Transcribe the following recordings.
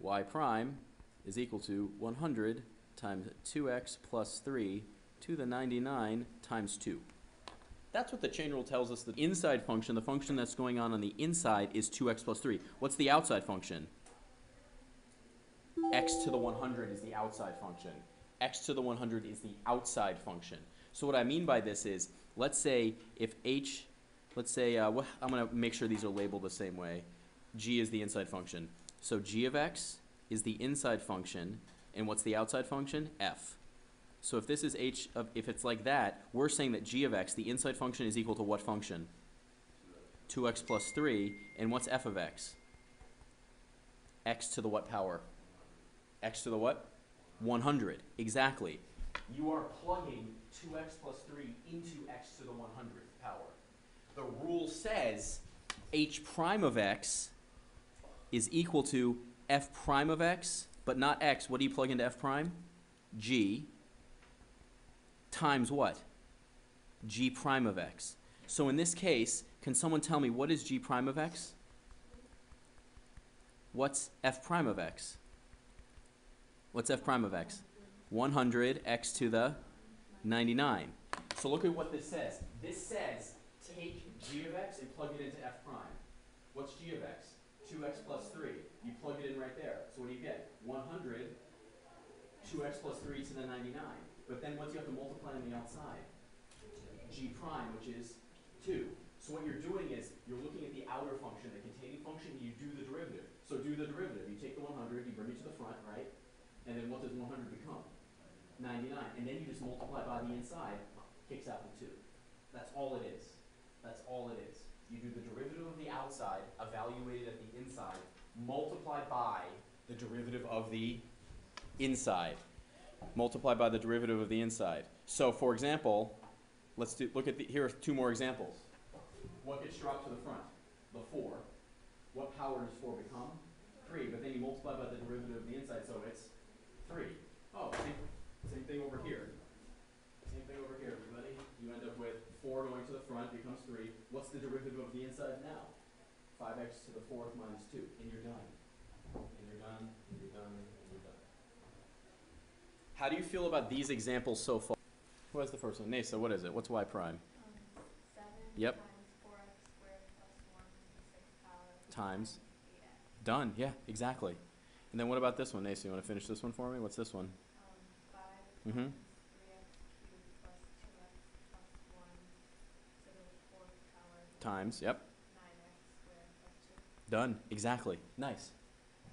y prime is equal to 100 times 2x plus 3 to the 99 times 2. That's what the chain rule tells us. The inside function, the function that's going on the inside, is 2x plus 3. What's the outside function? X to the 100 is the outside function. X to the 100 is the outside function. So what I mean by this is, let's say if h, let's say, I'm going to make sure these are labeled the same way. G is the inside function. So g of x is the inside function, and what's the outside function? F. So if this is h of, if it's like that, we're saying that g of x, the inside function, is equal to what function? 2x plus 3, and what's f of x? X to the what power? X to the what? 100. Exactly. You are plugging 2x plus 3 into x to the 100th power. The rule says h prime of x is equal to f prime of x, but not x. What do you plug into f prime? G times what? G prime of x. So in this case, can someone tell me what is g prime of x? What's f prime of x? What's f prime of x? 100 x to the 99. So look at what this says. This says take g of x and plug it into f prime. What's g of x? 2x plus 3. You plug it in right there. So what do you get? 100, 2x plus 3 to the 99. But then once you have to multiply on the outside, g prime, which is 2. So what you're doing is you're looking at the outer function, the containing function, and you do the derivative. So do the derivative. You take the 100, you bring it to the front, right? And then what does 100 become? 99. And then you just multiply by the inside, kicks out the 2. That's all it is. That's all it is. You do the derivative of the outside, evaluate it at the inside, multiply by the derivative of the inside. Multiply by the derivative of the inside. So for example, let's look at here are two more examples. What gets dropped to the front? The 4. What power does 4 become? 3. But then you multiply by the derivative of the inside, so it's 3. Oh, same thing over here. Same thing over here, everybody. You end up with 4 going to the front becomes 3. What's the derivative of the inside now? 5x to the 4th minus 2. And you're done. And you're done, and you're done, and you're done. How do you feel about these examples so far? Who has the first one? Nasa, what is it? What's y prime? 7 Yep. times 4x squared plus 1 to the 6th power Times. 8x. Done. Yeah, exactly. And then what about this one, Nasa? You want to finish this one for me? What's this one? 5 Mm-hmm. times 3x cubed plus 2x plus 1 to the 4th power Times. Yep. 9x squared plus 2. Done. Exactly. Nice.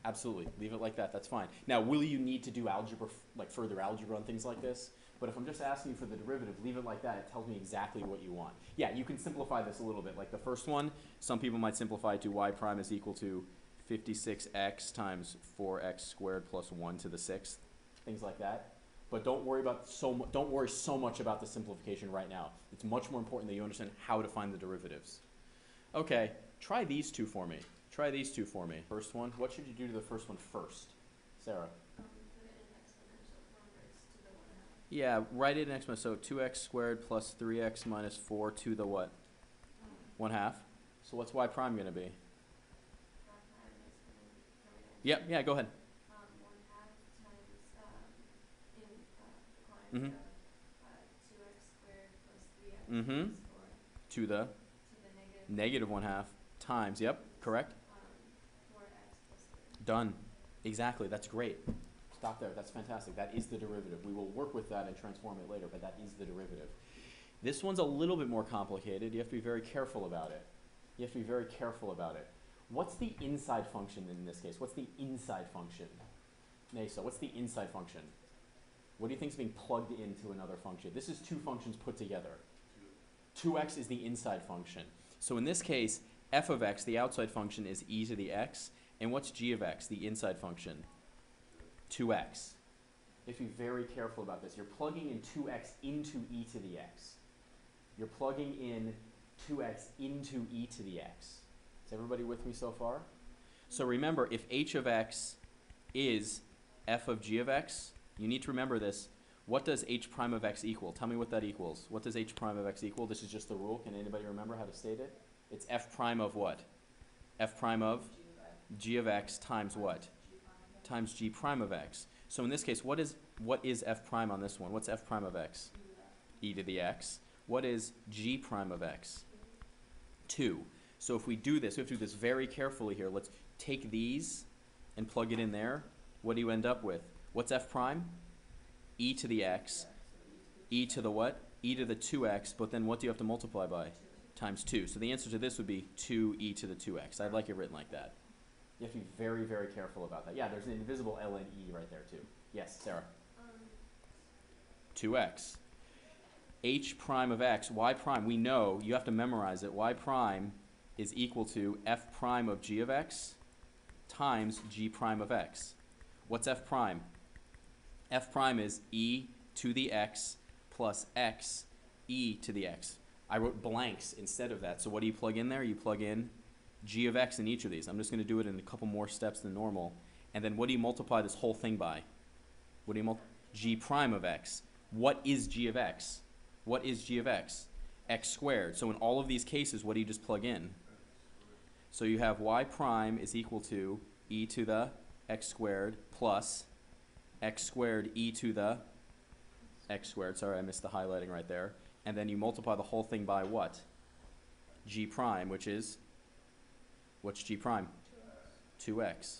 Absolutely. Leave it like that. That's fine. Now, will you need to do algebra, like further algebra and things like this? But if I'm just asking you for the derivative, leave it like that. It tells me exactly what you want. Yeah, you can simplify this a little bit. Like the first one, some people might simplify to y prime is equal to 56x times 4x squared plus 1 to the 6th. Things like that. But don't worry so much about the simplification right now. It's much more important that you understand how to find the derivatives. Okay, try these two for me. Try these two for me. First one, what should you do to the first one first? Sarah? Put it in exponential form raised to the 1/2. Yeah, write it in exponential. So 2x squared plus 3x minus 4 to the what? 1/2. So what's y prime going to be? Y prime is going to be, Yep, yeah, go ahead. 1/2 times Mhm. 2x squared plus 3x Mhm. plus 4 To the to the negative 1/2 times, yep, correct? 4x plus 3. Done. Exactly, that's great. Stop there, that's fantastic. That is the derivative. We will work with that and transform it later, but that is the derivative. This one's a little bit more complicated. You have to be very careful about it. You have to be very careful about it. What's the inside function in this case? What's the inside function? Nasa, what's the inside function? What do you think is being plugged into another function? This is two functions put together. 2x is the inside function. So in this case, f of x, the outside function, is e to the x. And what's g of x, the inside function? 2x. You have to be very careful about this. You're plugging in 2x into e to the x. You're plugging in 2x into e to the x. Is everybody with me so far? So remember, if h of x is f of g of x, you need to remember this. What does h prime of x equal? Tell me what that equals. What does h prime of x equal? This is just the rule. Can anybody remember how to state it? It's f prime of what? F prime of g of x times what? times g prime of x. So in this case, what is f prime on this one? What's f prime of x? E to the x. What is g prime of x? 2. So if we do this, we have to do this very carefully here. Let's take these and plug it in there. What do you end up with? What's f prime? E to the x. E to the what? E to the 2x, but then what do you have to multiply by? Times 2. So the answer to this would be 2e to the 2x. I'd like it written like that. You have to be very, very careful about that. Yeah, there's an invisible ln e right there too. Yes, Sarah? 2x. H prime of x, y prime, we know, you have to memorize it, y prime is equal to f prime of g of x times g prime of x. What's f prime? F prime is e to the x plus x e to the x. I wrote blanks instead of that, so what do you plug in there? You plug in g of x in each of these. I'm just going to do it in a couple more steps than normal. And then what do you multiply this whole thing by? What do you multiply? G prime of x. What is g of x? What is g of x? X squared. So in all of these cases, what do you just plug in? So you have y prime is equal to e to the x squared plus x squared e to the x squared. Sorry, I missed the highlighting right there. And then you multiply the whole thing by what? G prime, which is, what's g prime? 2x.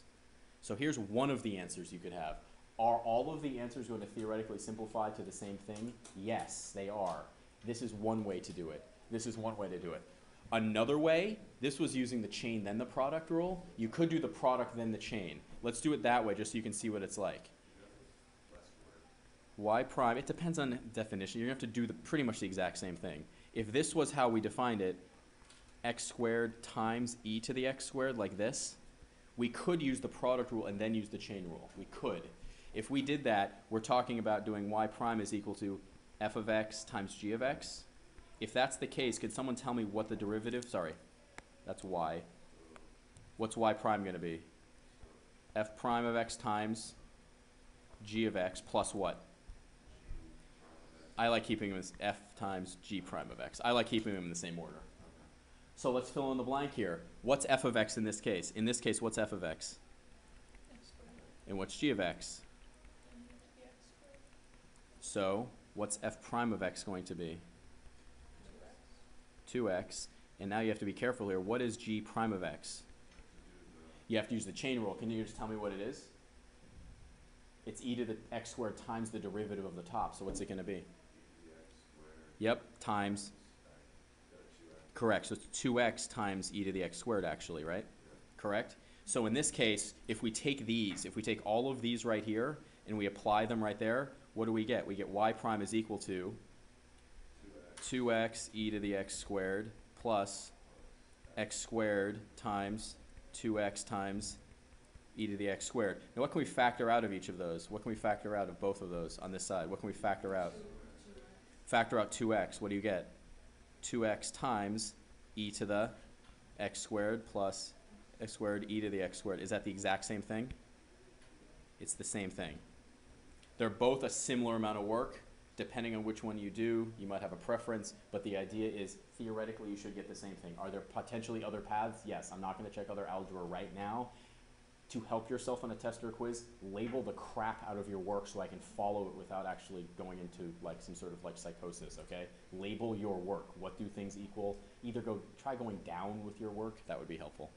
So here's one of the answers you could have. Are all of the answers going to theoretically simplify to the same thing? Yes, they are. This is one way to do it. This is one way to do it. Another way, this was using the chain then the product rule. You could do the product then the chain. Let's do it that way just so you can see what it's like. Y prime, it depends on definition. You're going to have to do pretty much the exact same thing. If this was how we defined it, x squared times e to the x squared like this, we could use the product rule and then use the chain rule. We could. If we did that, we're talking about doing y prime is equal to f of x times g of x. If that's the case, could someone tell me what the derivative, sorry, that's y. What's y prime going to be? F prime of x times g of x plus what? I like keeping them as f times g prime of x. I like keeping them in the same order. So let's fill in the blank here. What's f of x in this case? In this case, what's f of x? And what's g of x? So what's f prime of x going to be? 2x. And now you have to be careful here. What is g prime of x? You have to use the chain rule. Can you just tell me what it is? It's e to the x squared times the derivative of the top. So what's it going to be? Yep, times. Correct. So it's 2x times e to the x squared actually, right? Correct? So in this case, if we take these, if we take all of these right here and we apply them right there, what do we get? We get y prime is equal to 2x e to the x squared plus x squared times 2x times e to the x squared. Now what can we factor out of each of those? What can we factor out of both of those on this side? What can we factor out? Factor out 2x. What do you get? 2x times e to the x squared plus x squared e to the x squared. Is that the exact same thing? It's the same thing. They're both a similar amount of work. Depending on which one you do, you might have a preference, but the idea is theoretically you should get the same thing. Are there potentially other paths? Yes. I'm not going to check other algebra right now. To help yourself on a test or quiz, label the crap out of your work so I can follow it without actually going into like some sort of like psychosis, okay? Label your work. What do things equal? Either try going down with your work. That would be helpful.